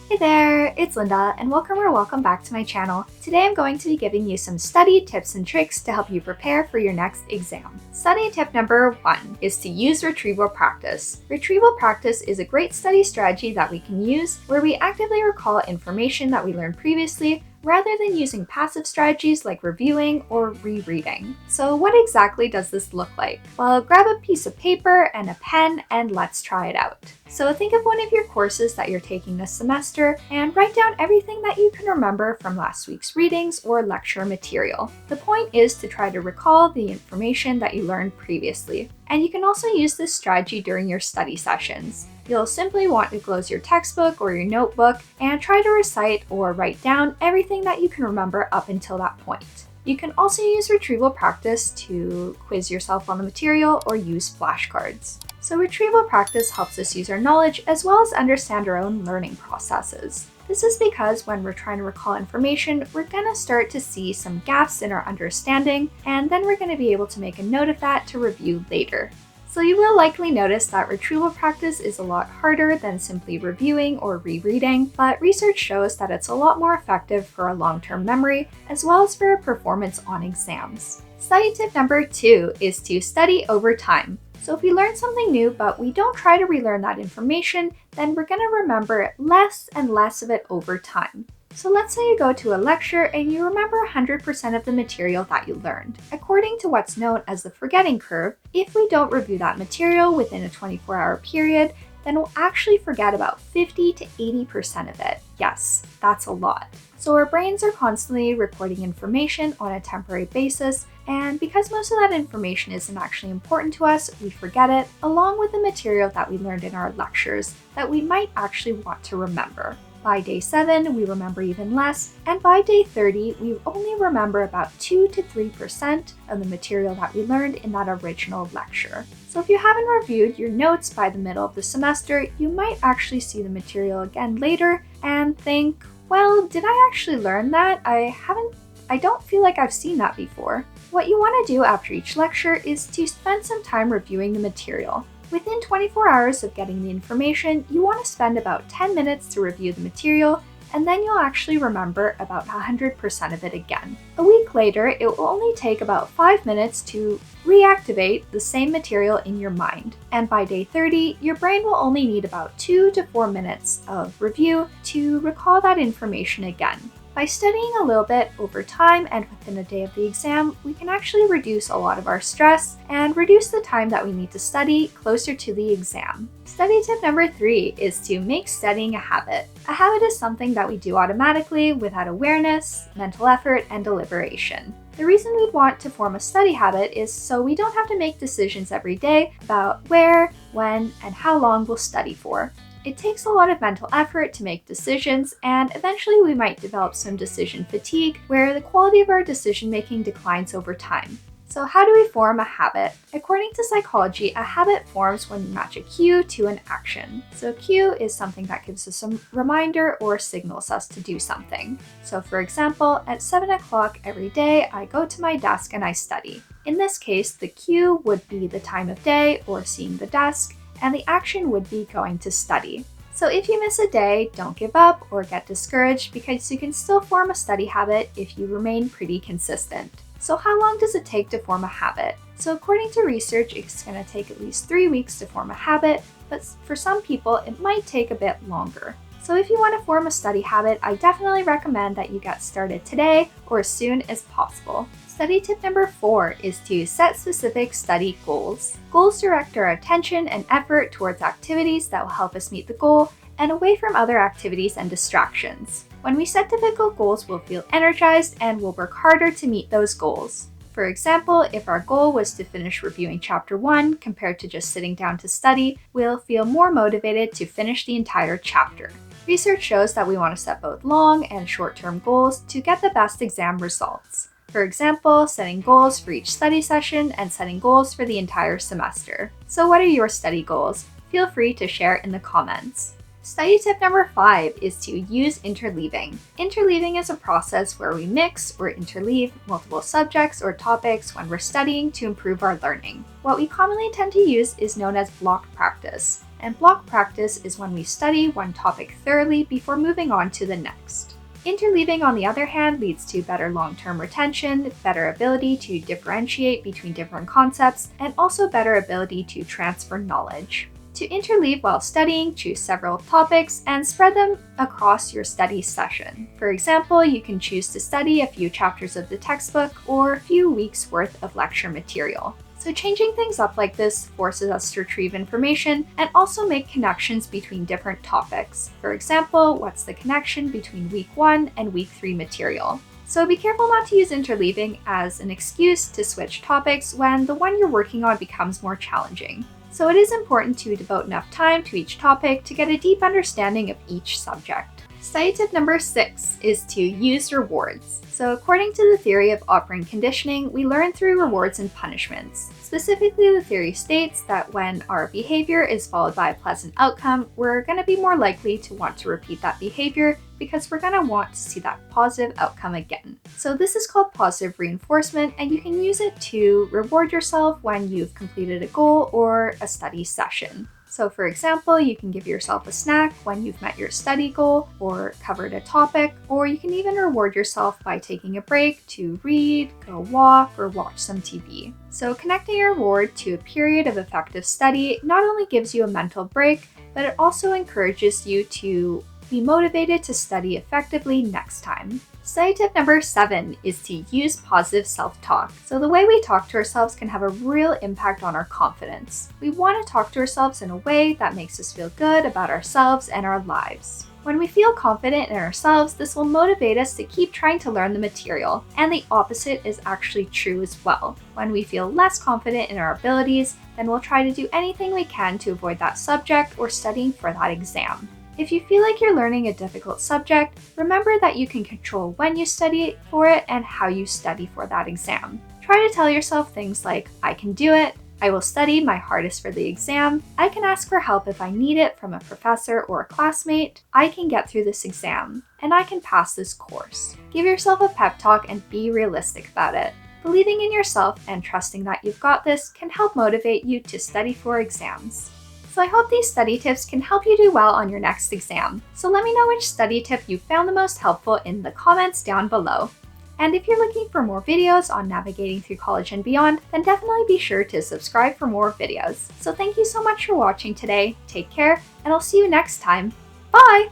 Hey there, it's Linda, and welcome back to my channel. Today I'm going to be giving you some study tips and tricks to help you prepare for your next exam. Study tip number 1 is to use retrieval practice. Retrieval practice is a great study strategy that we can use where we actively recall information that we learned previously rather than using passive strategies like reviewing or rereading. So what exactly does this look like? Well, grab a piece of paper and a pen and let's try it out. So think of one of your courses that you're taking this semester and write down everything that you can remember from last week's readings or lecture material. The point is to try to recall the information that you learned previously. And you can also use this strategy during your study sessions. You'll simply want to close your textbook or your notebook and try to recite or write down everything that you can remember up until that point. You can also use retrieval practice to quiz yourself on the material or use flashcards. So retrieval practice helps us use our knowledge as well as understand our own learning processes. This is because when we're trying to recall information, we're going to start to see some gaps in our understanding, and then we're going to be able to make a note of that to review later. So you will likely notice that retrieval practice is a lot harder than simply reviewing or rereading, but research shows that it's a lot more effective for a long-term memory as well as for performance on exams. Study tip number 2 is to study over time. So if we learn something new but we don't try to relearn that information, then we're going to remember less and less of it over time. So let's say you go to a lecture and you remember 100% of the material that you learned. According to what's known as the forgetting curve, if we don't review that material within a 24-hour period, then we'll actually forget about 50 to 80% of it. Yes, that's a lot. So our brains are constantly recording information on a temporary basis, and because most of that information isn't actually important to us, we forget it, along with the material that we learned in our lectures that we might actually want to remember. By day 7, we remember even less, and by day 30, we only remember about 2 to 3% of the material that we learned in that original lecture. So if you haven't reviewed your notes by the middle of the semester, you might actually see the material again later and think, well, did I actually learn that? I don't feel like I've seen that before. What you want to do after each lecture is to spend some time reviewing the material. Within 24 hours of getting the information, you want to spend about 10 minutes to review the material, and then you'll actually remember about 100% of it again. A week later, it will only take about 5 minutes to reactivate the same material in your mind. And by day 30, your brain will only need about 2 to 4 minutes of review to recall that information again. By studying a little bit over time and within a day of the exam, we can actually reduce a lot of our stress and reduce the time that we need to study closer to the exam. Study tip number 3 is to make studying a habit. A habit is something that we do automatically without awareness, mental effort, and deliberation. The reason we'd want to form a study habit is so we don't have to make decisions every day about where, when, and how long we'll study for. It takes a lot of mental effort to make decisions, and eventually we might develop some decision fatigue where the quality of our decision-making declines over time. So how do we form a habit? According to psychology, a habit forms when we match a cue to an action. So a cue is something that gives us a reminder or signals us to do something. So for example, at 7 o'clock every day, I go to my desk and I study. In this case, the cue would be the time of day or seeing the desk, and the action would be going to study. So if you miss a day, don't give up or get discouraged because you can still form a study habit if you remain pretty consistent. So how long does it take to form a habit? So according to research, it's going to take at least 3 weeks to form a habit, but for some people, it might take a bit longer. So if you want to form a study habit, I definitely recommend that you get started today or as soon as possible. Study tip number 4 is to set specific study goals. Goals direct our attention and effort towards activities that will help us meet the goal and away from other activities and distractions. When we set difficult goals, we'll feel energized and we'll work harder to meet those goals. For example, if our goal was to finish reviewing chapter 1 compared to just sitting down to study, we'll feel more motivated to finish the entire chapter. Research shows that we want to set both long and short-term goals to get the best exam results. For example, setting goals for each study session and setting goals for the entire semester. So what are your study goals? Feel free to share in the comments. Study tip number 5 is to use interleaving. Interleaving is a process where we mix or interleave multiple subjects or topics when we're studying to improve our learning. What we commonly tend to use is known as block practice. and block practice is when we study one topic thoroughly before moving on to the next. Interleaving, on the other hand, leads to better long-term retention, better ability to differentiate between different concepts, and also better ability to transfer knowledge. To interleave while studying, choose several topics and spread them across your study session. For example, you can choose to study a few chapters of the textbook or a few weeks' worth of lecture material. So changing things up like this forces us to retrieve information and also make connections between different topics. For example, what's the connection between week 1 and week 3 material? So be careful not to use interleaving as an excuse to switch topics when the one you're working on becomes more challenging. So it is important to devote enough time to each topic to get a deep understanding of each subject. Study tip number 6 is to use rewards. So according to the theory of operant conditioning, we learn through rewards and punishments. Specifically, the theory states that when our behavior is followed by a pleasant outcome, we're going to be more likely to want to repeat that behavior because we're going to want to see that positive outcome again. So this is called positive reinforcement, and you can use it to reward yourself when you've completed a goal or a study session. So for example, you can give yourself a snack when you've met your study goal or covered a topic, or you can even reward yourself by taking a break to read, go walk, or watch some TV. So connecting your reward to a period of effective study not only gives you a mental break, but it also encourages you to be motivated to study effectively next time. Study tip number 7 is to use positive self-talk. So the way we talk to ourselves can have a real impact on our confidence. We want to talk to ourselves in a way that makes us feel good about ourselves and our lives. When we feel confident in ourselves, this will motivate us to keep trying to learn the material, and the opposite is actually true as well. When we feel less confident in our abilities, then we'll try to do anything we can to avoid that subject or studying for that exam. If you feel like you're learning a difficult subject, remember that you can control when you study for it and how you study for that exam. Try to tell yourself things like, I can do it, I will study my hardest for the exam, I can ask for help if I need it from a professor or a classmate, I can get through this exam, and I can pass this course. Give yourself a pep talk and be realistic about it. Believing in yourself and trusting that you've got this can help motivate you to study for exams. So I hope these study tips can help you do well on your next exam. So let me know which study tip you found the most helpful in the comments down below. And if you're looking for more videos on navigating through college and beyond, then definitely be sure to subscribe for more videos. So thank you so much for watching today. Take care, and I'll see you next time. Bye!